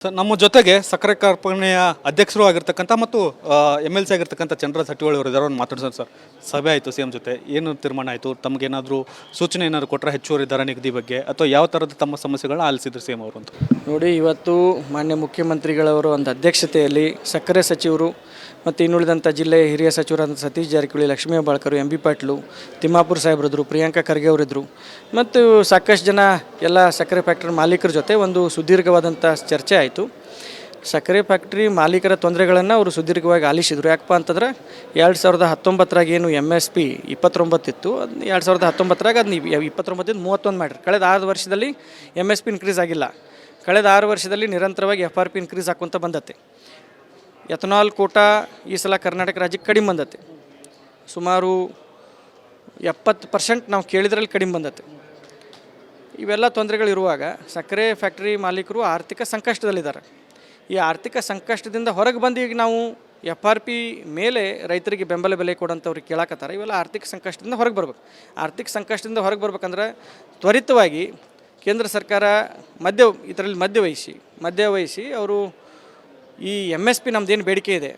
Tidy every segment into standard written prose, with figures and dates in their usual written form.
Sir, ನಮ್ಮ ಜೊತೆಗೆ ಸಕ್ಕರೆ ಕಾರ್ಖಾನೆಯ ಅಧ್ಯಕ್ಷರು ಆಗಿರ್ತಕ್ಕಂಥ ಮತ್ತು MLC ಆಗಿರ್ತಕ್ಕಂಥ ಚಂದ್ರರಾಜ್ ಹಟ್ಟಿಹೊಳಿ ಅವರು ಇದ್ದಾರೆ. ಅವ್ರನ್ನ ಮಾತಾಡ್ಸೋಣ ಸರ್. ಸಭೆ ಆಯಿತು CM ಜೊತೆ, ಏನು ತೀರ್ಮಾನ ಆಯಿತು? ತಮಗೇನಾದರೂ ಸೂಚನೆ ಏನಾದರೂ ಕೊಟ್ಟರೆ ಹೆಚ್ಚುವರಿ ದರ ನಿಗದಿ ಬಗ್ಗೆ, ಅಥವಾ ಯಾವ ಥರದ ತಮ್ಮ ಸಮಸ್ಯೆಗಳನ್ನ ಆಲಿಸಿದ್ರು CM ಅವರು ಅಂತ? ನೋಡಿ, ಇವತ್ತು ಮಾನ್ಯ ಮುಖ್ಯಮಂತ್ರಿಗಳವರು ಒಂದು ಅಧ್ಯಕ್ಷತೆಯಲ್ಲಿ ಸಕ್ಕರೆ ಸಚಿವರು ಮತ್ತು ಇನ್ನುಳಿದಂಥ ಜಿಲ್ಲೆಯ ಹಿರಿಯ ಸಚಿವರಾದಂಥ ಸತೀಶ್ ಜಾರಕಿಹೊಳಿ, ಲಕ್ಷ್ಮೀ ಹೆಬ್ಬಾಳ್ಕರ್, MB ಪಾಟೀಲು, ತಿಮ್ಮಾಪುರ ಸಾಹೇಬ್ರಿದ್ರು, ಪ್ರಿಯಾಂಕಾ ಖರ್ಗೆ ಅವರಿದ್ದರು ಮತ್ತು ಸಾಕಷ್ಟು ಜನ ಎಲ್ಲ ಸಕ್ಕರೆ ಫ್ಯಾಕ್ಟ್ರಿ ಮಾಲೀಕರ ಜೊತೆ ಒಂದು ಸುದೀರ್ಘವಾದಂಥ ಚರ್ಚೆ ಆಯಿತು. ಸಕ್ಕರೆ ಫ್ಯಾಕ್ಟ್ರಿ ಮಾಲೀಕರ ತೊಂದರೆಗಳನ್ನು ಅವರು ಸುದೀರ್ಘವಾಗಿ ಆಲಿಸಿದರು. ಯಾಕಪ್ಪ ಅಂತಂದ್ರೆ 2019 ಏನು MSP 29 ಇತ್ತು, ಅದು 2019 ಅದನ್ನ 29 31 ಮಾಡಿರಿ. ಕಳೆದ 6 ವರ್ಷದಲ್ಲಿ MSP ಇನ್ಕ್ರೀಸ್ ಆಗಿಲ್ಲ. ಕಳೆದ 6 ವರ್ಷದಲ್ಲಿ ನಿರಂತರವಾಗಿ FRP ಇನ್ಕ್ರೀಸ್ ಹಾಕ್ಕೊಂತ ಬಂದತ್ತೆ. ಎಥನಾಲ್ ಕೋಟಾ ಈ ಸಲ ಕರ್ನಾಟಕ ರಾಜ್ಯಕ್ಕೆ ಕಡಿಮೆ ಬಂದತ್ತೆ. ಸುಮಾರು 70% ನಾವು ಕೇಳಿದ್ರಲ್ಲಿ ಕಡಿಮೆ ಬಂದತ್ತೆ. ಇವೆಲ್ಲ ತೊಂದರೆಗಳಿರುವಾಗ ಸಕ್ಕರೆ ಫ್ಯಾಕ್ಟ್ರಿ ಮಾಲೀಕರು ಆರ್ಥಿಕ ಸಂಕಷ್ಟದಲ್ಲಿದ್ದಾರೆ. ಈ ಆರ್ಥಿಕ ಸಂಕಷ್ಟದಿಂದ ಹೊರಗೆ ಬಂದು ಈಗ ನಾವು FRP ಮೇಲೆ ರೈತರಿಗೆ ಬೆಂಬಲ ಬೆಲೆ ಕೊಡೋಂಥವ್ರಿಗೆ ಕೇಳಾಕತ್ತಾರೆ. ಇವೆಲ್ಲ ಆರ್ಥಿಕ ಸಂಕಷ್ಟದಿಂದ ಹೊರಗೆ ಬರ್ಬೇಕು. ಆರ್ಥಿಕ ಸಂಕಷ್ಟದಿಂದ ಹೊರಗೆ ಬರ್ಬೇಕಂದ್ರೆ ತ್ವರಿತವಾಗಿ ಕೇಂದ್ರ ಸರ್ಕಾರ ಇದರಲ್ಲಿ ಮಧ್ಯವಹಿಸಿ ಅವರು ಈ MSP ನಮ್ಮದೇನು ಬೇಡಿಕೆ ಇದೆ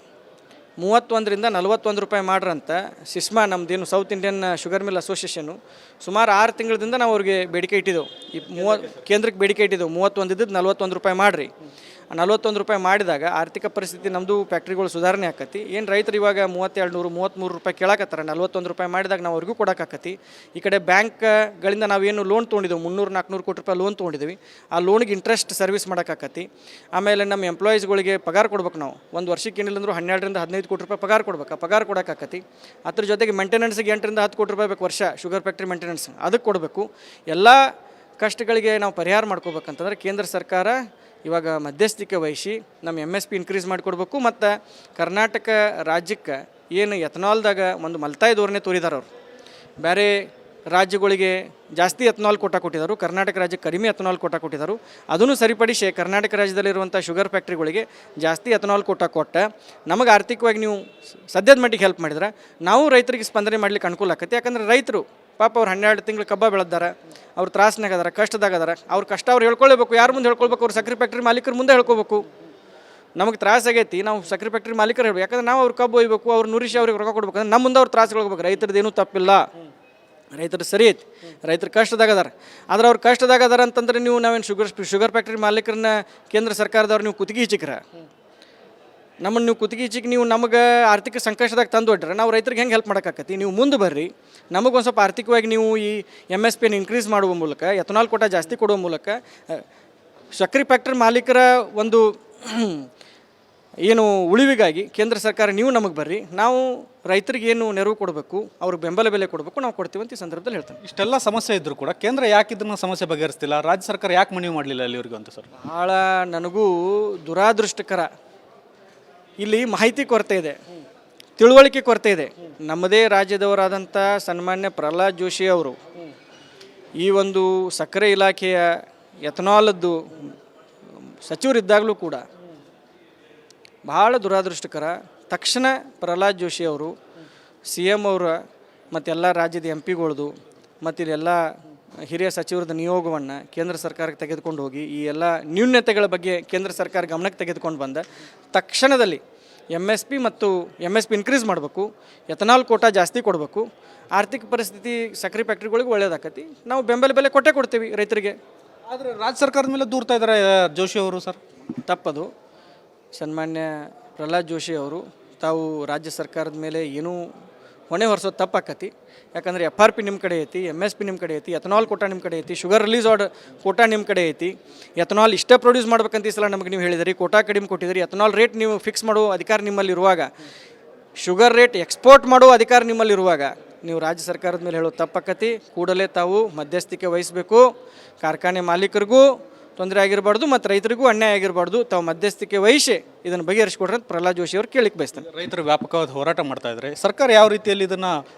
31ರಿಂದ 41 ರೂಪಾಯಿ ಮಾಡ್ರಂತ ಸಿಸ್ಮಾ ನಮ್ಮದೇನು ಸೌತ್ ಇಂಡಿಯನ್ ಶುಗರ್ ಮಿಲ್ ಅಸೋಸಿಯೇಷನ್ನು ಸುಮಾರು 6 ತಿಂಗಳಿಂದ ನಾವು ಅವ್ರಿಗೆ ಬೇಡಿಕೆ ಇಟ್ಟಿದ್ದೆವು. ಕೇಂದ್ರಕ್ಕೆ ಬೇಡಿಕೆ ಇಟ್ಟಿದ್ದೆವು 31 ಇದ್ದದ್ದು 41 ರೂಪಾಯಿ ಮಾಡಿರಿ. 41 ರೂಪಾಯಿ ಮಾಡಿದಾಗ ಆರ್ಥಿಕ ಪರಿಸ್ಥಿತಿ ನಮ್ಮದು ಫ್ಯಾಕ್ಟ್ರಿಗಳು ಸುಧಾರಣೆ ಆಕತಿ. ಏನು ರೈತರು ಇವಾಗ 3200 33 ರೂಪಾಯಿ ಕೇಳಾಕತ್ತಾರೆ. 41 ರೂಪಾಯಿ ಮಾಡಿದಾಗ ನಾವು ಅವ್ರಿಗೂ ಕೊಡೋಕ್ಕಾಕತಿ. ಈ ಕಡೆ ಬ್ಯಾಂಕ್ಗಳಿಂದ ನಾವೇನು ಲೋನ್ ತೊಗೊಂಡಿದ್ದೆವು 300-400 ಕೋಟಿ ರೂಪಾಯಿ ಲೋನ್ ತೊಗೊಂಡಿದ್ದೀವಿ. ಆ ಲೋನಿಗೆ ಇಂಟ್ರೆಸ್ಟ್ ಸರ್ವಿಸ್ ಮಾಡೋಕ್ಕಾಕತಿ. ಆಮೇಲೆ ನಮ್ಮ ಎಂಪ್ಲಾಯೀಸ್ಗಳಿಗೆ ಪಗಾರ ಕೊಡ್ಬೇಕು. ನಾವು ಒಂದು ವರ್ಷಕ್ಕೆ ಏನಿಲ್ಲ ಅಂದರೂ 12ರಿಂದ 15 ಕೋಟಿ ರೂಪಾಯಿ ಪಗಾರ ಕೊಡ್ಬೇಕು. ಆ ಪಗಾರ ಕೊಡೋಕ್ಕಾಕತಿ. ಅದ್ರ ಜೊತೆಗೆ ಮೇಂಟೆನೆನ್ಸ್ಗೆ 8ರಿಂದ 10 ಕೋಟಿ ರೂಪಾಯಿ ಬೇಕು ವರ್ಷ, ಶುಗರ್ ಫ್ಯಾಕ್ಟ್ರಿ ಮೇಂಟೆನೆನ್ಸ್ ಅದಕ್ಕೆ ಕೊಡಬೇಕು. ಎಲ್ಲ ಕಷ್ಟಗಳಿಗೆ ನಾವು ಪರಿಹಾರ ಮಾಡ್ಕೋಬೇಕಂತಂದ್ರೆ ಕೇಂದ್ರ ಸರ್ಕಾರ ಇವಾಗ ಮಧ್ಯಸ್ಥಿಕೆ ವಹಿಸಿ ನಮ್ಮ MSP ಇನ್ಕ್ರೀಸ್ ಮಾಡಿಕೊಡ್ಬೇಕು. ಮತ್ತು ಕರ್ನಾಟಕ ರಾಜ್ಯಕ್ಕೆ ಏನು ಎಥನಾಲ್ದಾಗ ಒಂದು ಮಲ್ತಾಯಿ ಧೋರಣೆ ತೋರಿದಾರೆ. ಅವರು ಬೇರೆ ರಾಜ್ಯಗಳಿಗೆ ಜಾಸ್ತಿ ಎಥನಾಲ್ ಕೊಟ್ಟಿದ್ದಾರೆ, ಕರ್ನಾಟಕ ರಾಜ್ಯಕ್ಕೆ ಕಡಿಮೆ ಎಥನಾಲ್ ಕೊಟ್ಟಿದ್ದಾರೆ. ಅದನ್ನು ಸರಿಪಡಿಸಿ ಕರ್ನಾಟಕ ರಾಜ್ಯದಲ್ಲಿರುವಂಥ ಶುಗರ್ ಫ್ಯಾಕ್ಟ್ರಿಗಳಿಗೆ ಜಾಸ್ತಿ ಎಥನಾಲ್ ಕೊಟ್ಟ ನಮಗೆ ಆರ್ಥಿಕವಾಗಿ ನೀವು ಸದ್ಯದ ಮಟ್ಟಿಗೆ ಹೆಲ್ಪ್ ಮಾಡಿದ್ರೆ ನಾವು ರೈತರಿಗೆ ಸ್ಪಂದನೆ ಮಾಡ್ಲಿಕ್ಕೆ ಅನುಕೂಲ ಆಕತಿ. ಯಾಕಂದ್ರೆ ರೈತರು ಪಾಪ ಅವ್ರು 12 ತಿಂಗಳು ಕಬ್ಬ ಬೆಳೆದಾರ, ಅವ್ರು ತ್ರಾಸ್ನಾಗ ಅದಾರ, ಕಷ್ಟದಾಗ ಅದಾರ. ಅವ್ರ ಕಷ್ಟ ಅವ್ರು ಹೇಳ್ಕೊಳ್ಬೇಕು. ಯಾರು ಮುಂದೆ ಹೇಳ್ಕೊಳ್ಬೇಕು? ಅವ್ರು ಸಕ್ಕರೆ ಫ್ಯಾಕ್ಟ್ರಿ ಮಾಲೀಕರು ಮುಂದೆ ಹೇಳ್ಕೋಬೇಕು. ನಮಗೆ ತ್ರಾಸ ಆಗೈತಿ, ನಾವು ಸಕ್ಕರೆ ಫ್ಯಾಕ್ಟ್ರಿ ಮಾಲೀಕರು ಹೇಳ್ಬೇಕು. ಯಾಕಂದ್ರೆ ನಾವು ಅವ್ರು ಕಬ್ಬು ಒಯ್ಬೇಕು, ಅವ್ರು ನುರಿಸಿ ಅವ್ರಿಗೆ ರೊಕ್ಕ ಕೊಡ್ಬೇಕು. ಅಂದ್ರೆ ನಮ್ಮ ಮುಂದೆ ಅವ್ರು ತ್ರಾಸಗಳು ಹೋಗ್ಬೇಕು. ರೈತರದ್ದು ಏನೂ ತಪ್ಪಿಲ್ಲ, ರೈತರು ಸರಿ ಐತಿ, ರೈತರು ಕಷ್ಟದಾಗ ಅದಾರ. ಆದ್ರೆ ಅವ್ರು ಕಷ್ಟದಾಗ ಅದಾರ ಅಂತಂದ್ರೆ ನಾವೇನು ಶುಗರ್ ಫ್ಯಾಕ್ಟ್ರಿ ಮಾಲೀಕರನ್ನ ಕೇಂದ್ರ ಸರ್ಕಾರದವ್ರು ನೀವು ಕುತ್ತಿಗೆ ಚಿಕ್ರ ನಮ್ಮನ್ನು ನೀವು ಕುತ್ತಿಗೆ ಚಿಕ್ಕಿ ನೀವು ನಮಗೆ ಆರ್ಥಿಕ ಸಂಕಷ್ಟದಾಗ ತಂದು ಹೊಡ್ರೆ ನಾವು ರೈತರಿಗೆ ಹೆಂಗೆ ಹೆಲ್ಪ್ ಮಾಡೋಕ್ಕಾಕತಿ? ನೀವು ಮುಂದೆ ಬರ್ರಿ, ನಮಗೊಂದು ಸ್ವಲ್ಪ ಆರ್ಥಿಕವಾಗಿ ನೀವು ಈ MSP ಇನ್ಕ್ರೀಸ್ ಮಾಡುವ ಮೂಲಕ, ಎಥನಾಲ್ ಕೋಟಾ ಜಾಸ್ತಿ ಕೊಡುವ ಮೂಲಕ ಸಕ್ಕರೆ ಫ್ಯಾಕ್ಟ್ರಿ ಮಾಲೀಕರ ಒಂದು ಏನು ಉಳಿವಿಗಾಗಿ ಕೇಂದ್ರ ಸರ್ಕಾರ ನೀವು ನಮಗೆ ಬರ್ರಿ, ನಾವು ರೈತರಿಗೆ ಏನು ನೆರವು ಕೊಡಬೇಕು, ಅವ್ರಿಗೆ ಬೆಂಬಲ ಬೆಲೆ ಕೊಡಬೇಕು, ನಾವು ಕೊಡ್ತೀವಿ ಅಂತ ಈ ಸಂದರ್ಭದಲ್ಲಿ ಹೇಳ್ತೇನೆ. ಇಷ್ಟೆಲ್ಲ ಸಮಸ್ಯೆ ಇದ್ದರೂ ಕೂಡ ಕೇಂದ್ರ ಯಾಕೆ ಇದನ್ನ ಸಮಸ್ಯೆ ಬಗೆಹರಿಸ್ತಿಲ್ಲ? ರಾಜ್ಯ ಸರ್ಕಾರ ಯಾಕೆ ಮನವಿ ಮಾಡಲಿಲ್ಲ ಅಲ್ಲಿವರೆಗೂ ಅಂತ ಸರ್? ಭಾಳ ನನಗೂ ದುರಾದೃಷ್ಟಕರ. ಇಲ್ಲಿ ಮಾಹಿತಿ ಕೊರತೆ ಇದೆ, ತಿಳುವಳಿಕೆ ಕೊರತೆ ಇದೆ. ನಮ್ಮದೇ ರಾಜ್ಯದವರಾದಂಥ ಸನ್ಮಾನ್ಯ ಪ್ರಹ್ಲಾದ್ ಜೋಶಿ ಅವರು ಈ ಒಂದು ಸಕ್ಕರೆ ಇಲಾಖೆಯ ಎಥನಾಲದ್ದು ಸಚಿವರಿದ್ದಾಗಲೂ ಕೂಡ ಭಾಳ ದುರಾದೃಷ್ಟಕರ. ತಕ್ಷಣ ಪ್ರಹ್ಲಾದ್ ಜೋಶಿ ಅವರು CM ಅವರ ಮತ್ತೆಲ್ಲ ರಾಜ್ಯದ MPಗಳದು ಮತ್ತು ಇಲ್ಲೆಲ್ಲ ಹಿರಿಯ ಸಚಿವರದ ನಿಯೋಗವನ್ನು ಕೇಂದ್ರ ಸರ್ಕಾರಕ್ಕೆ ತೆಗೆದುಕೊಂಡು ಹೋಗಿ ಈ ಎಲ್ಲ ನ್ಯೂನತೆಗಳ ಬಗ್ಗೆ ಕೇಂದ್ರ ಸರ್ಕಾರ ಗಮನಕ್ಕೆ ತೆಗೆದುಕೊಂಡು ಬಂದ ತಕ್ಷಣದಲ್ಲಿ MSP ಇನ್ಕ್ರೀಸ್ ಮಾಡಬೇಕು, ಎಥನಾಲ್ ಕೋಟಾ ಜಾಸ್ತಿ ಕೊಡಬೇಕು, ಆರ್ಥಿಕ ಪರಿಸ್ಥಿತಿ ಸಕ್ಕರೆ ಫ್ಯಾಕ್ಟ್ರಿಗಳಿಗೆ ಒಳ್ಳೇದಾಕತಿ, ನಾವು ಬೆಂಬಲ ಬೆಲೆ ಕೊಡ್ತೀವಿ ರೈತರಿಗೆ. ಆದರೆ ರಾಜ್ಯ ಸರ್ಕಾರದ ಮೇಲೆ ದೂರ್ತಾ ಇದ್ದಾರೆ ಜೋಶಿ ಅವರು ಸರ್. ತಪ್ಪದು. ಸನ್ಮಾನ್ಯ ಪ್ರಹ್ಲಾದ್ ಜೋಶಿ ಅವರು ತಾವು ರಾಜ್ಯ ಸರ್ಕಾರದ ಮೇಲೆ ಏನೂ ಹೊಣೆ ಹೊರಿಸೋದು ತಪ್ಪಾಕತಿ. ಯಾಕಂದರೆ FRP ನಿಮ್ಮ ಕಡೆ ಐತಿ, MSP ನಿಮ್ಮ ಕಡೆ ಐತಿ, ಎಥನಾಲ್ ಕೋಟಾ ನಿಮ್ಮ ಕಡೆ ಐತಿ, ಶುಗರ್ ರಿಲೀಸ್ ಆರ್ಡರ್ ಕೋಟಾ ನಿಮ್ಮ ಕಡೆ ಐತಿ. ಎಥನಾಲ್ ಇಷ್ಟೇ ಪ್ರೊಡ್ಯೂಸ್ ಮಾಡ್ಬೇಕಂತ ಈ ಸಲ ನಮಗೆ ನೀವು ಹೇಳಿದಿರಿ, ಕೋಟಾ ಕಡಿಮೆ ಕೊಟ್ಟಿದ್ದೀರಿ. ಎಥನಾಲ್ ರೇಟ್ ನೀವು ಫಿಕ್ಸ್ ಮಾಡೋ ಅಧಿಕಾರ ನಿಮ್ಮಲ್ಲಿರುವಾಗ, ಶುಗರ್ ರೇಟ್ ಎಕ್ಸ್ಪೋರ್ಟ್ ಮಾಡೋ ಅಧಿಕಾರ ನಿಮ್ಮಲ್ಲಿರುವಾಗ ನೀವು ರಾಜ್ಯ ಸರ್ಕಾರದ ಮೇಲೆ ಹೇಳೋ ತಪ್ಪಾಕತಿ. ಕೂಡಲೇ ತಾವು ಮಧ್ಯಸ್ಥಿಕೆ ವಹಿಸಬೇಕು. ಕಾರ್ಖಾನೆ ಮಾಲೀಕರಿಗೂ ತೊಂದರೆ ಆಗಿರಬಾರ್ದು ಮತ್ತು ರೈತರಿಗೂ ಅನ್ಯಾಯ ಆಗಿರಬಾರ್ದು. ತಾವು ಮಧ್ಯಸ್ಥಿಕೆ ವಹಿಸಿ ಇದನ್ನು ಬಗೆಹರಿಸಿಕೊಡ್ರಿ ಅಂತ ಪ್ರಹ್ಲಾದ್ ಜೋಶಿ ಅವರು ಕೇಳಿಕ್ಕೆ ಬಯಸ್ತಾನೆ. ರೈತರು ವ್ಯಾಪಕವಾದ ಹೋರಾಟ ಮಾಡ್ತಾ ಇದ್ದಾರೆ, ಸರ್ಕಾರ ಯಾವ ರೀತಿಯಲ್ಲಿ ಇದನ್ನು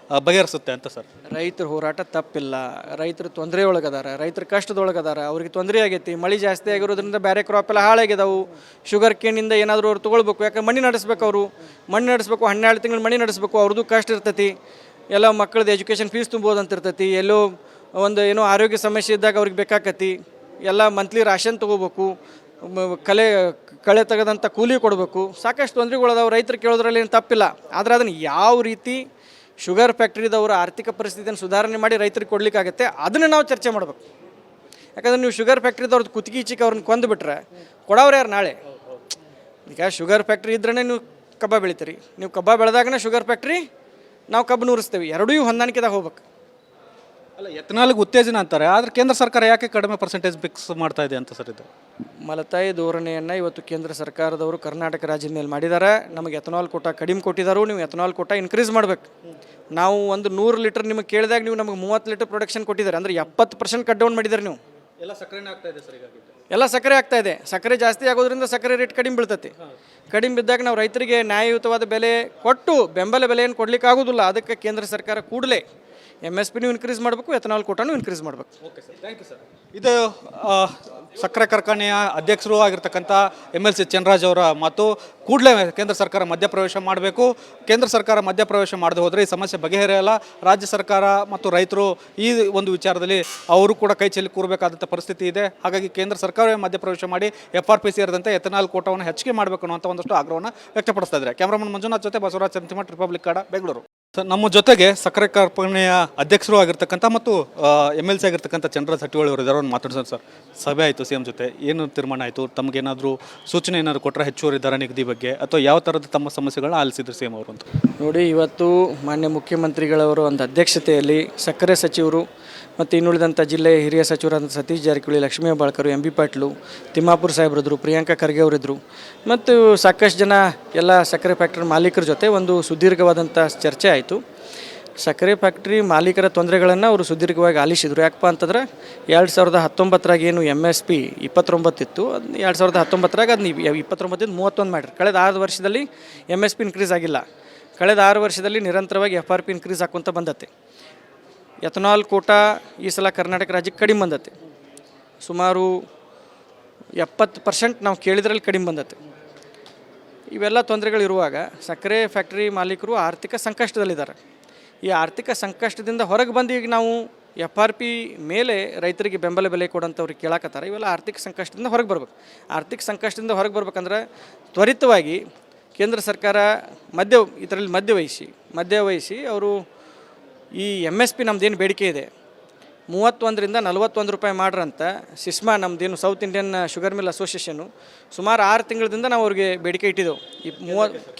ಬಗೆಹರಿಸುತ್ತೆ ಅಂತ ಸರ್? ರೈತರ ಹೋರಾಟ ತಪ್ಪಿಲ್ಲ. ರೈತರು ತೊಂದರೆ ಒಳಗದಾರ, ರೈತರು ಕಷ್ಟದೊಳಗದಾರ, ಅವ್ರಿಗೆ ತೊಂದರೆ ಆಗೈತಿ. ಮಳೆ ಜಾಸ್ತಿ ಆಗಿರೋದ್ರಿಂದ ಬೇರೆ ಕ್ರಾಪ್ ಎಲ್ಲ ಹಾಳಾಗಿದಾವು. ಶುಗರ್ ಕೇನಿಂದ ಏನಾದರೂ ಅವ್ರು ತೊಗೊಳ್ಬೇಕು, ಯಾಕೆ ಮಣ್ಣು ನಡೆಸ್ಬೇಕು, ಅವರು ಮಣ್ಣು ನಡೆಸ್ಬೇಕು, 12 ತಿಂಗಳು ಮಣ್ಣು ನಡೆಸ್ಬೇಕು, ಅವ್ರದ್ದು ಕಷ್ಟ ಇರ್ತೈತಿ. ಎಲ್ಲ ಮಕ್ಕಳದ್ದು ಎಜುಕೇಷನ್ ಫೀಸ್ ತುಂಬೋದು ಅಂತ ಇರ್ತೈತಿ. ಎಲ್ಲೋ ಒಂದು ಏನೋ ಆರೋಗ್ಯ ಸಮಸ್ಯೆ ಇದ್ದಾಗ ಅವ್ರಿಗೆ ಬೇಕಾಕತಿ. ಎಲ್ಲ ಮಂತ್ಲಿ ರಾಷನ್ ತೊಗೋಬೇಕು, ಕಳೆ ತೆಗೆದಂಥ ಕೂಲಿ ಕೊಡಬೇಕು, ಸಾಕಷ್ಟು ತೊಂದರೆಗಳದಾವು. ರೈತರು ಕೇಳೋದ್ರಲ್ಲಿ ಏನು ತಪ್ಪಿಲ್ಲ. ಆದರೆ ಅದನ್ನು ಯಾವ ರೀತಿ ಶುಗರ್ ಫ್ಯಾಕ್ಟ್ರಿದವರ ಆರ್ಥಿಕ ಪರಿಸ್ಥಿತಿಯನ್ನು ಸುಧಾರಣೆ ಮಾಡಿ ರೈತರಿಗೆ ಕೊಡಲಿಕ್ಕಾಗತ್ತೆ ಅದನ್ನು ನಾವು ಚರ್ಚೆ ಮಾಡಬೇಕು. ಯಾಕಂದ್ರೆ ನೀವು ಶುಗರ್ ಫ್ಯಾಕ್ಟ್ರಿದವ್ರದ್ದು ಕುತ್ತಿಗೆ ಚೀಕ ಅವ್ರನ್ನ ಕೊಂದುಬಿಟ್ರೆ ಕೊಡೋರು ಯಾರು ನಾಳೆ? ಈಗ ಶುಗರ್ ಫ್ಯಾಕ್ಟ್ರಿ ಇದ್ರೇ ನೀವು ಕಬ್ಬ ಬೆಳಿತೀರಿ, ನೀವು ಕಬ್ಬ ಬೆಳೆದಾಗನೇ ಶುಗರ್ ಫ್ಯಾಕ್ಟ್ರಿ ನಾವು ಕಬ್ಬು ನುರಿಸ್ತೇವೆ. ಎರಡೂ ಹೊಂದಾಣಿಕೆದಾಗ ಹೋಗ್ಬೇಕು. ಅಲ್ಲ, ಎಥನಾಲ್ಗೆ ಉತ್ತೇಜನ ಅಂತಾರೆ, ಆದರೆ ಕೇಂದ್ರ ಸರ್ಕಾರ ಯಾಕೆ ಕಡಿಮೆ ಪರ್ಸೆಂಟೇಜ್ ಫಿಕ್ಸ್ ಮಾಡ್ತಾ ಇದೆ ಅಂತ ಸರ್? ಇದು ಮಲತಾಯಿ ಧೋರಣೆಯನ್ನು ಇವತ್ತು ಕೇಂದ್ರ ಸರ್ಕಾರದವರು ಕರ್ನಾಟಕ ರಾಜ್ಯದ ಮೇಲೆ ಮಾಡಿದ್ದಾರೆ. ನಮಗೆ ಎಥನಾಲ್ ಕೋಟ ಕಡಿಮೆ ಕೊಟ್ಟಿದ್ದಾರೆ, ನೀವು ಎಥನಾಲ್ ಕೋಟ ಇನ್ಕ್ರೀಸ್ ಮಾಡಬೇಕು. ನಾವು ಒಂದು 100 ಲೀಟರ್ ನಿಮಗೆ ಕೇಳಿದಾಗ ನೀವು ನಮಗೆ 30 ಲೀಟರ್ ಪ್ರೊಡಕ್ಷನ್ ಕೊಟ್ಟಿದ್ದಾರೆ, ಅಂದರೆ 70% ಕಟ್ ಡೌನ್ ಮಾಡಿದ್ದಾರೆ. ನೀವು ಎಲ್ಲ ಸಕ್ಕರೆನೇ ಆಗ್ತಾ ಇದೆ ಸರ್. ಎಲ್ಲ ಸಕ್ಕರೆ ಆಗ್ತಾ ಇದೆ. ಸಕ್ಕರೆ ಜಾಸ್ತಿ ಆಗೋದ್ರಿಂದ ಸಕ್ಕರೆ ರೇಟ್ ಕಡಿಮೆ ಬೀಳ್ತೈತಿ. ಕಡಿಮೆ ಬಿದ್ದಾಗ ನಾವು ರೈತರಿಗೆ ನ್ಯಾಯಯುತವಾದ ಬೆಲೆ ಕೊಟ್ಟು ಬೆಂಬಲ ಬೆಲೆಯನ್ನು ಕೊಡ್ಲಿಕ್ಕೆ ಆಗೋದಿಲ್ಲ. ಅದಕ್ಕೆ ಕೇಂದ್ರ ಸರ್ಕಾರ ಕೂಡಲೇ MSP ಇನ್ಕ್ರೀಸ್ ಮಾಡಬೇಕು, ಎಥನಾಲ್ ಕೋಟಾನು ಇನ್ಕ್ರೀಸ್ ಮಾಡಬೇಕು. Okay sir, thank you sir. ಇದು ಸಕ್ಕರೆ ಕಾರ್ಖಾನೆಯ ಅಧ್ಯಕ್ಷರು ಆಗಿರ್ತಕ್ಕಂಥ MLC ಚನ್ನರಾಜ್ ಅವರ ಮಾತು. ಕೂಡಲೇ ಕೇಂದ್ರ ಸರ್ಕಾರ ಮಧ್ಯಪ್ರವೇಶ ಮಾಡಬೇಕು. ಕೇಂದ್ರ ಸರ್ಕಾರ ಮಧ್ಯಪ್ರವೇಶ ಮಾಡದೆ ಹೋದರೆ ಈ ಸಮಸ್ಯೆ ಬಗೆಹರಿಯಲ್ಲ. ರಾಜ್ಯ ಸರ್ಕಾರ ಮತ್ತು ರೈತರು ಈ ಒಂದು ವಿಚಾರದಲ್ಲಿ ಅವರು ಕೂಡ ಕೈ ಚೆಲ್ಲಿ ಕೂರಬೇಕಾದಂಥ ಪರಿಸ್ಥಿತಿ ಇದೆ. ಹಾಗಾಗಿ ಕೇಂದ್ರ ಸರ್ಕಾರವೇ ಮಧ್ಯಪ್ರವೇಶ ಮಾಡಿ FRP ಸೇರಿದಂತೆ ಎಥನಾಲ್ ಕೋಟವನ್ನು ಹೆಚ್ಚಿಗೆ ಮಾಡಬೇಕು ಅನ್ನುವಂಥ ಒಂದಷ್ಟು ಆಗ್ರಹವನ್ನು ವ್ಯಕ್ತಪಡಿಸ್ತಾ ಇದ್ದಾರೆ. ಕ್ಯಾಮ್ರಾಮನ್ ಮಂಜುನಾಥ್ ಜೊತೆ ಬಸವರಾಜ್ ಚಂತಿಮಠ್, ರಿಪಬ್ಲಿಕ್ ಕನ್ನಡ, ಬೆಂಗಳೂರು. ಸರ್, ನಮ್ಮ ಜೊತೆಗೆ ಸಕ್ಕರೆ ಕಾರ್ಖಾನೆಯ ಅಧ್ಯಕ್ಷರು ಆಗಿರ್ತಕ್ಕಂಥ ಮತ್ತು MLC ಆಗಿರ್ತಕ್ಕಂಥ ಚನ್ನರಾಜ್ ಹಟ್ಟಿಹೊಳಿ ಅವರು ಇದ್ದಾರೆ. ಮಾತಾಡ್ಸೋಣ ಸರ್. ಸಭೆ ಆಯಿತು CM ಜೊತೆ, ಏನು ತೀರ್ಮಾನ ಆಯಿತು? ತಮಗೇನಾದರೂ ಸೂಚನೆ ಏನಾದರೂ ಕೊಟ್ಟರೆ ಹೆಚ್ಚುವರಿ ದರ ನಿಗದಿ ಬಗ್ಗೆ, ಅಥವಾ ಯಾವ ಥರದ ತಮ್ಮ ಸಮಸ್ಯೆಗಳನ್ನ ಆಲಿಸಿದ್ರು CM ಅವರು ಅಂತ? ನೋಡಿ, ಇವತ್ತು ಮಾನ್ಯ ಮುಖ್ಯಮಂತ್ರಿಗಳವರು ಒಂದು ಅಧ್ಯಕ್ಷತೆಯಲ್ಲಿ ಸಕ್ಕರೆ ಸಚಿವರು ಮತ್ತು ಇನ್ನುಳಿದಂಥ ಜಿಲ್ಲೆಯ ಹಿರಿಯ ಸಚಿವರಾದ ಸತೀಶ್ ಜಾರಕಿಹೊಳಿ, ಲಕ್ಷ್ಮೀ ಹೆಬ್ಬಾಳ್ಕರ್, MB ಪಾಟೀಲು, ತಿಮ್ಮಾಪುರ ಸಾಹೇಬ್ರಿದ್ರು, ಪ್ರಿಯಾಂಕಾ ಖರ್ಗೆ ಅವರಿದ್ದರು ಮತ್ತು ಸಾಕಷ್ಟು ಜನ ಎಲ್ಲ ಸಕ್ಕರೆ ಫ್ಯಾಕ್ಟ್ರಿ ಮಾಲೀಕರ ಜೊತೆ ಒಂದು ಸುದೀರ್ಘವಾದಂಥ ಚರ್ಚೆ ಆಯಿತು. ಸಕ್ಕರೆ ಫ್ಯಾಕ್ಟ್ರಿ ಮಾಲೀಕರ ತೊಂದರೆಗಳನ್ನು ಅವರು ಸುದೀರ್ಘವಾಗಿ ಆಲಿಸಿದರು. ಯಾಕಪ್ಪ ಅಂತಂದ್ರೆ 2019ರಾಗ ಏನು MSP 29 ಇತ್ತು, ಅದು 2019ರಾಗ ಅದನ್ನ 29 31 ಮಾಡಿರಿ. ಕಳೆದ 6 ವರ್ಷದಲ್ಲಿ MSP ಇನ್ಕ್ರೀಸ್ ಆಗಿಲ್ಲ. ಕಳೆದ 6 ವರ್ಷದಲ್ಲಿ ನಿರಂತರವಾಗಿ FRP ಇನ್ಕ್ರೀಸ್ ಹಾಕ್ಕೊಂತ ಬಂದತ್ತೆ. ಎಥನಾಲ್ ಕೋಟಾ ಈ ಸಲ ಕರ್ನಾಟಕ ರಾಜ್ಯಕ್ಕೆ ಕಡಿಮೆ ಬಂದತ್ತೆ. ಸುಮಾರು 70% ನಾವು ಕೇಳಿದ್ರಲ್ಲಿ ಕಡಿಮೆ ಬಂದತ್ತೆ. ಇವೆಲ್ಲ ತೊಂದರೆಗಳಿರುವಾಗ ಸಕ್ಕರೆ ಫ್ಯಾಕ್ಟ್ರಿ ಮಾಲೀಕರು ಆರ್ಥಿಕ ಸಂಕಷ್ಟದಲ್ಲಿದ್ದಾರೆ. ಈ ಆರ್ಥಿಕ ಸಂಕಷ್ಟದಿಂದ ಹೊರಗೆ ಬಂದು ಈಗ ನಾವು FRP ಮೇಲೆ ರೈತರಿಗೆ ಬೆಂಬಲ ಬೆಲೆ ಕೊಡೋಂಥವ್ರಿಗೆ ಕೇಳಾಕತ್ತಾರೆ. ಇವೆಲ್ಲ ಆರ್ಥಿಕ ಸಂಕಷ್ಟದಿಂದ ಹೊರಗೆ ಬರ್ಬೇಕು. ಆರ್ಥಿಕ ಸಂಕಷ್ಟದಿಂದ ಹೊರಗೆ ಬರ್ಬೇಕಂದ್ರೆ ತ್ವರಿತವಾಗಿ ಕೇಂದ್ರ ಸರ್ಕಾರ ಇದರಲ್ಲಿ ಮಧ್ಯವಹಿಸಿ ಅವರು ಈ MSP ನಮ್ಮದೇನು ಬೇಡಿಕೆ ಇದೆ 31ರಿಂದ 41 ರೂಪಾಯಿ ಮಾಡ್ರಂತ ಸಿಸ್ಮಾ, ನಮ್ಮದೇನು ಸೌತ್ ಇಂಡಿಯನ್ ಶುಗರ್ ಮಿಲ್ ಅಸೋಸಿಯೇಷನ್ನು ಸುಮಾರು 6 ತಿಂಗಳಿಂದ ನಾವು ಅವ್ರಿಗೆ ಬೇಡಿಕೆ ಇಟ್ಟಿದ್ದೆವು.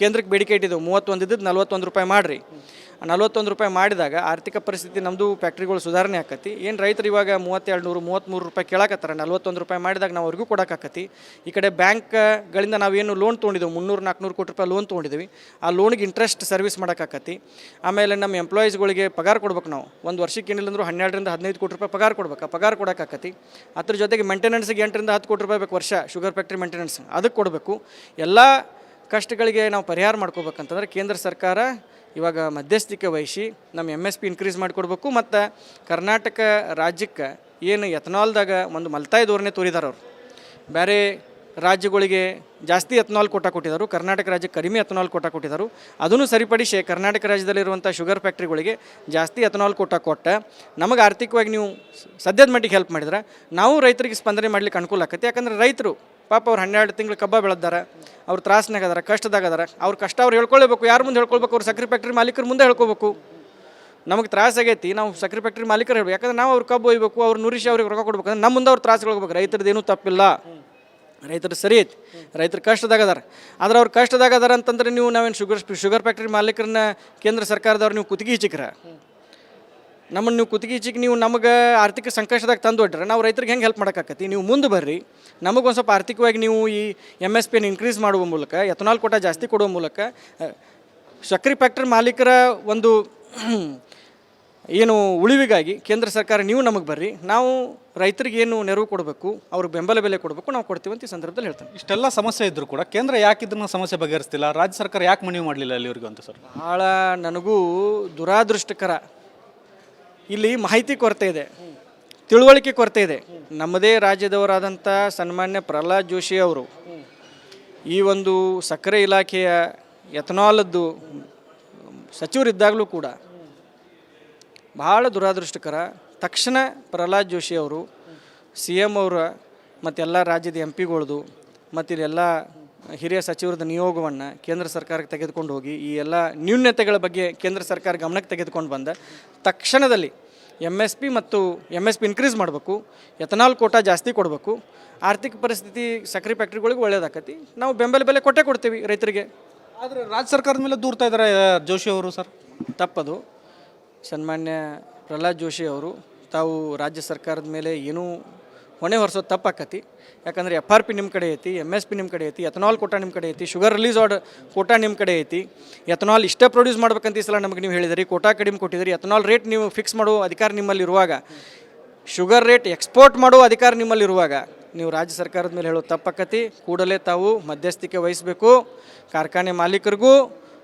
ಕೇಂದ್ರಕ್ಕೆ ಬೇಡಿಕೆ ಇಟ್ಟಿದ್ದೆವು 31 ಇದ್ದದ್ದು 41 ರೂಪಾಯಿ ಮಾಡಿರಿ. 41 ರೂಪಾಯಿ ಮಾಡಿದಾಗ ಆರ್ಥಿಕ ಪರಿಸ್ಥಿತಿ ನಮ್ಮದು ಫ್ಯಾಕ್ಟ್ರಿಗಳು ಸುಧಾರಣೆ ಆಕತಿ. ಏನು ರೈತರು ಇವಾಗ 3200 33 ರೂಪಾಯಿ ಕೇಳಾಕತ್ತಾರೆ. 41 ರೂಪಾಯಿ ಮಾಡಿದಾಗ ನಾವು ಅವ್ರಿಗೂ ಕೊಡೋಕ್ಕಾಕತಿ. ಈ ಕಡೆ ಬ್ಯಾಂಕ್ಗಳಿಂದ ನಾವೇನು ಲೋನ್ ತೊಗೊಂಡಿದ್ದೆವು 300-400 ಕೋಟಿ ರೂಪಾಯಿ ಲೋನ್ ತೊಗೊಂಡಿದ್ದೀವಿ. ಆ ಲೋನಿಗೆ ಇಂಟ್ರೆಸ್ಟ್ ಸರ್ವಿಸ್ ಮಾಡೋಕ್ಕಾಕತಿ. ಆಮೇಲೆ ನಮ್ಮ ಎಂಪ್ಲಾಯೀಸ್ಗಳಿಗೆ ಪಗಾರ ಕೊಡ್ಬೇಕು. ನಾವು ಒಂದು ವರ್ಷಕ್ಕೆ ಏನಿಲ್ಲ ಅಂದರೂ 12ರಿಂದ 15 ಕೋಟಿ ರೂಪಾಯಿ ಪಗಾರ ಕೊಡ್ಬೇಕು. ಆ ಪಗಾರ ಕೊಡೋಕ್ಕಾಕತಿ. ಅದ್ರ ಜೊತೆಗೆ ಮೇಂಟೆನೆನ್ಸ್ಗೆ 8ರಿಂದ 10 ಕೋಟಿ ರೂಪಾಯಿ ಬೇಕು ವರ್ಷ, ಶುಗರ್ ಫ್ಯಾಕ್ಟ್ರಿ ಮೇಂಟೆನೆನ್ಸ್ ಅದಕ್ಕೆ ಕೊಡಬೇಕು. ಎಲ್ಲ ಕಷ್ಟಗಳಿಗೆ ನಾವು ಪರಿಹಾರ ಮಾಡ್ಕೋಬೇಕಂತಂದ್ರೆ ಕೇಂದ್ರ ಸರ್ಕಾರ ಇವಾಗ ಮಧ್ಯಸ್ಥಿಕೆ ವಹಿಸಿ ನಮ್ಮ MSP ಇನ್ಕ್ರೀಸ್ ಮಾಡಿಕೊಡ್ಬೇಕು. ಮತ್ತು ಕರ್ನಾಟಕ ರಾಜ್ಯಕ್ಕೆ ಏನು ಎಥನಾಲ್ದಾಗ ಒಂದು ಮಲ್ತಾಯಿ ಧೋರಣೆ ತೋರಿದಾರೆ. ಅವರು ಬೇರೆ ರಾಜ್ಯಗಳಿಗೆ ಜಾಸ್ತಿ ಎಥನಾಲ್ ಕೋಟಾ ಕೊಟ್ಟಿದ್ದಾರೆ, ಕರ್ನಾಟಕ ರಾಜ್ಯಕ್ಕೆ ಕಡಿಮೆ ಎಥನಾಲ್ ಕೋಟಾ ಕೊಟ್ಟಿದ್ದಾರೆ. ಅದನ್ನು ಸರಿಪಡಿಸಿ ಕರ್ನಾಟಕ ರಾಜ್ಯದಲ್ಲಿರುವಂಥ ಶುಗರ್ ಫ್ಯಾಕ್ಟ್ರಿಗಳಿಗೆ ಜಾಸ್ತಿ ಎಥನಾಲ್ ಕೋಟಾ ಕೊಟ್ಟು ನಮಗೆ ಆರ್ಥಿಕವಾಗಿ ನೀವು ಸದ್ಯದ ಮಟ್ಟಿಗೆ ಹೆಲ್ಪ್ ಮಾಡಿದ್ರೆ ನಾವು ರೈತರಿಗೆ ಸ್ಪಂದನೆ ಮಾಡ್ಲಿಕ್ಕೆ ಅನುಕೂಲ ಆಕೈತಿ. ಯಾಕಂದರೆ ರೈತರು ಪಾಪ ಅವ್ರು 12 ತಿಂಗಳು ಕಬ್ಬ ಬೆಳೆದಾರ, ಅವ್ರು ತ್ರಾಸ್ನಾಗದಾರ, ಕಷ್ಟದಾಗದಾರ. ಅವ್ರ ಕಷ್ಟ ಅವ್ರು ಹೇಳ್ಕೊಳ್ಬೇಕು. ಯಾರು ಮುಂದೆ ಹೇಳ್ಕೊಳ್ಬೇಕು? ಅವ್ರು ಸಕ್ಕರೆ ಫ್ಯಾಕ್ಟ್ರಿ ಮಾಲೀಕರು ಮುಂದೆ ಹೇಳ್ಕೋಬೇಕು. ನಮಗೆ ತ್ರಾಸ ಆಗೈತಿ, ನಾವು ಸಕ್ಕರೆ ಫ್ಯಾಕ್ಟ್ರಿ ಮಾಲೀಕರು ಹೇಳ್ಬೇಕು. ಯಾಕಂದ್ರೆ ನಾವು ಅವ್ರು ಕಬ್ಬು ಒಯ್ಬೇಕು, ಅವ್ರು ನುರಿಸಿ ಅವ್ರಿಗೆ ರೊಕ್ಕ ಕೊಡ್ಬೇಕು. ಅಂದ್ರೆ ನಮ್ಮ ಮುಂದೆ ಅವ್ರು ತ್ರಾಸಗಳು ರೈತರದ್ದು ಏನೂ ತಪ್ಪಿಲ್ಲ, ರೈತರು ಸರಿ ಐತಿ, ರೈತರು ಕಷ್ಟದಾಗದಾರ. ಆದ್ರೆ ಅವ್ರು ಕಷ್ಟದಾಗದಾರ ಅಂತಂದ್ರೆ ನೀವು ನಾವೇನು ಶುಗರ್ ಫ್ಯಾಕ್ಟ್ರಿ ಮಾಲೀಕರನ್ನ ಕೇಂದ್ರ ಸರ್ಕಾರದವ್ರು ನೀವು ಕುತ್ತಿಗೆ ಚಿಕ್ರ ನಮ್ಮನ್ನು ನೀವು ಕುತ್ತಿಗೆ ಚಿಕ್ಕಿ ನೀವು ನಮಗೆ ಆರ್ಥಿಕ ಸಂಕಷ್ಟದಾಗ ತಂದು ಹೊಡ್ರೆ ನಾವು ರೈತರಿಗೆ ಹೆಂಗೆ ಹೆಲ್ಪ್ ಮಾಡೋಕ್ಕಾಕತಿ? ನೀವು ಮುಂದೆ ಬರ್ರಿ, ನಮಗೊಂದು ಸ್ವಲ್ಪ ಆರ್ಥಿಕವಾಗಿ ನೀವು ಈ MSP ಇನ್ಕ್ರೀಸ್ ಮಾಡುವ ಮೂಲಕ, ಎಥನಾಲ್ ಕೋಟಾ ಜಾಸ್ತಿ ಕೊಡುವ ಮೂಲಕ ಸಕ್ಕರೆ ಫ್ಯಾಕ್ಟ್ರಿ ಮಾಲೀಕರ ಒಂದು ಏನು ಉಳಿವಿಗಾಗಿ ಕೇಂದ್ರ ಸರ್ಕಾರ ನೀವು ನಮಗೆ ಬರ್ರಿ, ನಾವು ರೈತರಿಗೆ ಏನು ನೆರವು ಕೊಡಬೇಕು, ಅವ್ರಿಗೆ ಬೆಂಬಲ ಬೆಲೆ ಕೊಡಬೇಕು, ನಾವು ಕೊಡ್ತೀವಿ ಅಂತ ಈ ಸಂದರ್ಭದಲ್ಲಿ ಹೇಳ್ತೇನೆ. ಇಷ್ಟೆಲ್ಲ ಸಮಸ್ಯೆ ಇದ್ದರೂ ಕೂಡ ಕೇಂದ್ರ ಯಾಕೆ ಇದನ್ನ ಸಮಸ್ಯೆ ಬಗೆಹರಿಸ್ತಿಲ್ಲ? ರಾಜ್ಯ ಸರ್ಕಾರ ಯಾಕೆ ಮನವಿ ಮಾಡಲಿಲ್ಲ ಅಲ್ಲಿವರೆಗೂ ಅಂತ ಸರ್? ಭಾಳ ನನಗೂ ದುರಾದೃಷ್ಟಕರ. ಇಲ್ಲಿ ಮಾಹಿತಿ ಕೊರತೆ ಇದೆ, ತಿಳುವಳಿಕೆ ಕೊರತೆ ಇದೆ. ನಮ್ಮದೇ ರಾಜ್ಯದವರಾದಂಥ ಸನ್ಮಾನ್ಯ ಪ್ರಹ್ಲಾದ್ ಜೋಶಿ ಅವರು ಈ ಒಂದು ಸಕ್ಕರೆ ಇಲಾಖೆಯ ಎಥನಾಲದ್ದು ಸಚಿವರಿದ್ದಾಗಲೂ ಕೂಡ ಭಾಳ ದುರಾದೃಷ್ಟಕರ. ತಕ್ಷಣ ಪ್ರಹ್ಲಾದ್ ಜೋಶಿ ಅವರು CM ಅವರ ಮತ್ತೆಲ್ಲ ರಾಜ್ಯದ ಎಂ ಪಿಗಳ್ದು ಮತ್ತು ಇಲ್ಲೆಲ್ಲ ಹಿರಿಯ ಸಚಿವರದ ನಿಯೋಗವನ್ನು ಕೇಂದ್ರ ಸರ್ಕಾರಕ್ಕೆ ತೆಗೆದುಕೊಂಡು ಹೋಗಿ ಈ ಎಲ್ಲ ನ್ಯೂನತೆಗಳ ಬಗ್ಗೆ ಕೇಂದ್ರ ಸರ್ಕಾರ ಗಮನಕ್ಕೆ ತೆಗೆದುಕೊಂಡು ಬಂದ ತಕ್ಷಣದಲ್ಲಿ MSP ಮತ್ತು MSP ಇನ್ಕ್ರೀಸ್ ಮಾಡಬೇಕು, ಎಥನಾಲ್ ಕೋಟಾ ಜಾಸ್ತಿ ಕೊಡಬೇಕು, ಆರ್ಥಿಕ ಪರಿಸ್ಥಿತಿ ಸಕ್ಕರೆ ಫ್ಯಾಕ್ಟ್ರಿಗಳಿಗೆ ಒಳ್ಳೇದಾಕತಿ, ನಾವು ಬೆಂಬಲ ಬೆಲೆ ಕೊಟ್ಟೇ ಕೊಡ್ತೀವಿ ರೈತರಿಗೆ. ಆದರೆ ರಾಜ್ಯ ಸರ್ಕಾರದ ಮೇಲೆ ದೂರ್ತಾ ಇದ್ದಾರೆ ಜೋಶಿ ಅವರು ಸರ್. ತಪ್ಪದು. ಸನ್ಮಾನ್ಯ ಪ್ರಹ್ಲಾದ್ ಜೋಶಿ ಅವರು ತಾವು ರಾಜ್ಯ ಸರ್ಕಾರದ ಮೇಲೆ ಏನೂ ಹೊಣೆ ಹೊರಿಸೋದು ತಪ್ಪಾಕತಿ. ಯಾಕಂದರೆ FRP ನಿಮ್ಮ ಕಡೆ ಐತಿ, MSP ನಿಮ್ಮ ಕಡೆ ಐತಿ, ಎಥನಾಲ್ ಕೋಟಾ ನಿಮ್ಮ ಕಡೆ ಐತಿ, ಶುಗರ್ ರಿಲೀಸ್ ಆರ್ಡರ್ ಕೋಟಾ ನಿಮ್ಮ ಕಡೆ ಐತಿ. ಎಥನಾಲ್ ಇಷ್ಟೇ ಪ್ರೊಡ್ಯೂಸ್ ಮಾಡ್ಬೇಕಂತ ಈ ಸಲ ನಮಗೆ ನೀವು ಹೇಳಿದಿರಿ, ಕೋಟಾ ಕಡಿಮೆ ಕೊಟ್ಟಿದ್ದೀರಿ. ಎಥನಾಲ್ ರೇಟ್ ನೀವು ಫಿಕ್ಸ್ ಮಾಡೋ ಅಧಿಕಾರ ನಿಮ್ಮಲ್ಲಿರುವಾಗ, ಶುಗರ್ ರೇಟ್ ಎಕ್ಸ್ಪೋರ್ಟ್ ಮಾಡೋ ಅಧಿಕಾರ ನಿಮ್ಮಲ್ಲಿರುವಾಗ ನೀವು ರಾಜ್ಯ ಸರ್ಕಾರದ ಮೇಲೆ ಹೇಳೋದು ತಪ್ಪಾಕತಿ. ಕೂಡಲೇ ತಾವು ಮಧ್ಯಸ್ಥಿಕೆ ವಹಿಸಬೇಕು. ಕಾರ್ಖಾನೆ ಮಾಲೀಕರಿಗೂ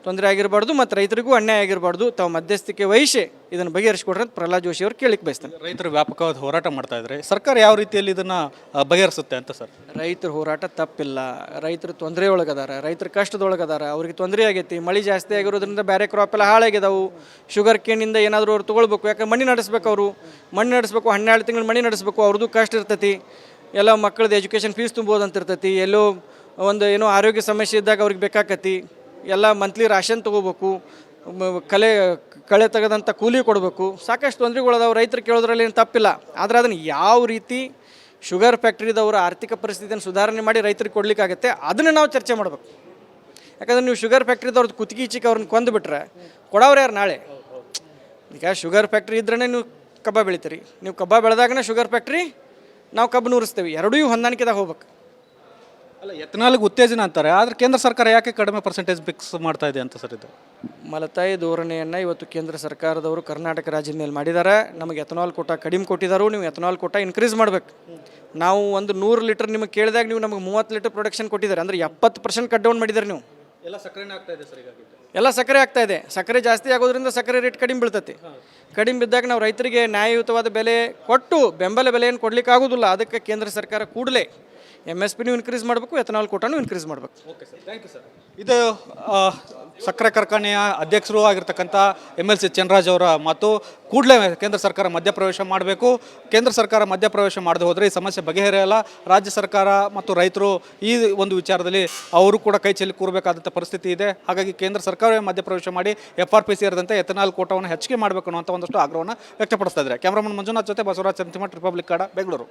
ತೊಂದರೆ ಆಗಿರಬಾರ್ದು ಮತ್ತು ರೈತರಿಗೂ ಅನ್ಯಾಯ ಆಗಿರಬಾರ್ದು. ತಾವು ಮಧ್ಯಸ್ಥಿಕೆ ವಹಿಸಿ ಇದನ್ನು ಬಗೆಹರಿಸ್ಕೊಡ್ರಿ ಅಂತ ಪ್ರಹ್ಲಾದ್ ಜೋಶಿ ಅವ್ರು ಕೇಳಿಕ್ಕೆ ಬಯಸ್ತಾನೆ. ರೈತರು ವ್ಯಾಪಕವಾದ ಹೋರಾಟ ಮಾಡ್ತಾ ಇದ್ದಾರೆ, ಸರ್ಕಾರ ಯಾವ ರೀತಿಯಲ್ಲಿ ಇದನ್ನು ಬಗೆಹರಿಸುತ್ತೆ ಅಂತ ಸರ್? ರೈತರ ಹೋರಾಟ ತಪ್ಪಿಲ್ಲ. ರೈತರು ತೊಂದರೆ ಒಳಗದಾರ, ರೈತರ ಕಷ್ಟದೊಳಗದಾರ, ಅವ್ರಿಗೆ ತೊಂದರೆ ಆಗೈತಿ. ಮಳೆ ಜಾಸ್ತಿ ಆಗಿರೋದ್ರಿಂದ ಬೇರೆ ಕ್ರಾಪ್ ಎಲ್ಲ ಹಾಳಾಗಿದಾವು. ಶುಗರ್ ಕೇನಿಂದ ಏನಾದರೂ ಅವ್ರು ತೊಗೊಳ್ಬೇಕು, ಯಾಕಂದ್ರೆ ಮಣ್ಣು ನಡೆಸ್ಬೇಕು, ಅವರು ಮಣ್ಣು ನಡೆಸ್ಬೇಕು, 12 ತಿಂಗಳು ಮಣ್ಣು ನಡೆಸ್ಬೇಕು, ಅವ್ರದ್ದು ಕಷ್ಟ ಇರ್ತೈತಿ. ಎಲ್ಲ ಮಕ್ಕಳದ್ದು ಎಜುಕೇಷನ್ ಫೀಸ್ ತುಂಬೋದು ಅಂತ ಇರ್ತೈತಿ. ಎಲ್ಲೋ ಒಂದು ಏನೋ ಆರೋಗ್ಯ ಸಮಸ್ಯೆ ಇದ್ದಾಗ ಅವ್ರಿಗೆ ಬೇಕಾಕತಿ. ಎಲ್ಲ ಮಂತ್ಲಿ ರಾಷನ್ ತೊಗೋಬೇಕು, ಕಳೆ ತೆಗೆದಂಥ ಕೂಲಿ ಕೊಡಬೇಕು. ಸಾಕಷ್ಟು ತೊಂದರೆಗಳದಾವು. ರೈತರು ಕೇಳೋದ್ರಲ್ಲಿ ಏನು ತಪ್ಪಿಲ್ಲ. ಆದರೆ ಅದನ್ನು ಯಾವ ರೀತಿ ಶುಗರ್ ಫ್ಯಾಕ್ಟ್ರಿದವರ ಆರ್ಥಿಕ ಪರಿಸ್ಥಿತಿಯನ್ನು ಸುಧಾರಣೆ ಮಾಡಿ ರೈತರಿಗೆ ಕೊಡಲಿಕ್ಕಾಗತ್ತೆ ಅದನ್ನು ನಾವು ಚರ್ಚೆ ಮಾಡಬೇಕು. ಯಾಕಂದ್ರೆ ನೀವು ಶುಗರ್ ಫ್ಯಾಕ್ಟ್ರಿದವ್ರದ್ದು ಕುತ್ತಿಗೆ ಈಚಿಗೆ ಅವ್ರನ್ನ ಕೊಂದುಬಿಟ್ರೆ ಕೊಡೋರು ಯಾರು ನಾಳೆ? ಈಗ ಶುಗರ್ ಫ್ಯಾಕ್ಟ್ರಿ ಇದ್ರೇ ನೀವು ಕಬ್ಬ ಬೆಳಿತೀರಿ, ನೀವು ಕಬ್ಬ ಬೆಳೆದಾಗನೇ ಶುಗರ್ ಫ್ಯಾಕ್ಟ್ರಿ ನಾವು ಕಬ್ಬು ನುರಿಸ್ತೀವಿ. ಎರಡೂ ಹೊಂದಾಣಿಕೆದಾಗ ಹೋಗ್ಬೇಕು. ಅಲ್ಲ, ಎಥನಾಲ್ಗೆ ಉತ್ತೇಜನ ಅಂತಾರೆ, ಆದರೆ ಕೇಂದ್ರ ಸರ್ಕಾರ ಯಾಕೆ ಕಡಿಮೆ ಪರ್ಸೆಂಟೇಜ್ ಫಿಕ್ಸ್ ಮಾಡ್ತಾ ಇದೆ ಅಂತ ಸರ್? ಇದು ಮಲತಾಯಿ ಧೋರಣೆಯನ್ನು ಇವತ್ತು ಕೇಂದ್ರ ಸರ್ಕಾರದವರು ಕರ್ನಾಟಕ ರಾಜ್ಯದ ಮೇಲೆ ಮಾಡಿದ್ದಾರೆ. ನಮಗೆ ಎಥನಾಲ್ ಕೋಟಾ ಕಡಿಮೆ ಕೊಟ್ಟಿದ್ದಾರೆ, ನೀವು ಎಥನಾಲ್ ಕೋಟಾ ಇನ್ಕ್ರೀಸ್ ಮಾಡಬೇಕು. ನಾವು ಒಂದು 100 ಲೀಟರ್ ನಿಮಗೆ ಕೇಳಿದಾಗ ನೀವು ನಮಗೆ 30 ಲೀಟರ್ ಪ್ರೊಡಕ್ಷನ್ ಕೊಟ್ಟಿದ್ದಾರೆ, ಅಂದರೆ 70% ಕಟ್ ಡೌನ್ ಮಾಡಿದ್ದಾರೆ. ನೀವು ಎಲ್ಲ ಸಕ್ಕರೆನೇ ಆಗ್ತಾ ಇದೆ ಸರ್. ಎಲ್ಲ ಸಕ್ಕರೆ ಆಗ್ತಾ ಇದೆ. ಸಕ್ಕರೆ ಜಾಸ್ತಿ ಆಗೋದ್ರಿಂದ ಸಕ್ಕರೆ ರೇಟ್ ಕಡಿಮೆ ಬೀಳ್ತೈತಿ. ಕಡಿಮೆ ಬಿದ್ದಾಗ ನಾವು ರೈತರಿಗೆ ನ್ಯಾಯಯುತವಾದ ಬೆಲೆ ಕೊಟ್ಟು ಬೆಂಬಲ ಬೆಲೆಯನ್ನು ಕೊಡ್ಲಿಕ್ಕೆ ಆಗೋದಿಲ್ಲ. ಅದಕ್ಕೆ ಕೇಂದ್ರ ಸರ್ಕಾರ ಕೂಡಲೇ MSP ಇನ್ಕ್ರೀಸ್ ಮಾಡಬೇಕು, ಎಥನಾಲ್ ಕೋಟಾನು ಇನ್ಕ್ರೀಸ್ ಮಾಡಬೇಕು. Okay sir, thank you sir. ಇದು ಸಕ್ಕರೆ ಕಾರ್ಖಾನೆಯ ಅಧ್ಯಕ್ಷರು ಆಗಿರ್ತಕ್ಕಂಥ MLC ಚನ್ನರಾಜ್ ಅವರ ಮಾತು. ಕೂಡಲೇ ಕೇಂದ್ರ ಸರ್ಕಾರ ಮಧ್ಯಪ್ರವೇಶ ಮಾಡಬೇಕು. ಕೇಂದ್ರ ಸರ್ಕಾರ ಮಧ್ಯಪ್ರವೇಶ ಮಾಡದೆ ಹೋದರೆ ಈ ಸಮಸ್ಯೆ ಬಗೆಹರಿಯಲ್ಲ. ರಾಜ್ಯ ಸರ್ಕಾರ ಮತ್ತು ರೈತರು ಈ ಒಂದು ವಿಚಾರದಲ್ಲಿ ಅವರು ಕೂಡ ಕೈ ಚೆಲ್ಲಿ ಕೂರಬೇಕಾದಂಥ ಪರಿಸ್ಥಿತಿ ಇದೆ. ಹಾಗಾಗಿ ಕೇಂದ್ರ ಸರ್ಕಾರವೇ ಮಧ್ಯಪ್ರವೇಶ ಮಾಡಿ FRP ಸೇರಿದಂತೆ ಎಥನಾಲ್ ಕೋಟಾವನ್ನು ಹೆಚ್ಚಿಗೆ ಮಾಡಬೇಕು ಅನ್ನುವಂಥ ಒಂದಷ್ಟು ಆಗ್ರಹವನ್ನು ವ್ಯಕ್ತಪಡಿಸ್ತಾ ಇದ್ದಾರೆ. ಕ್ಯಾಮ್ರಾಮನ್ ಮಂಜುನಾಥ್ ಜೊತೆ ಬಸವರಾಜ್ ಸಂತಿಮಠ್, ರಿಪಬ್ಲಿಕ್ ಕನ್ನಡ, ಬೆಂಗಳೂರು.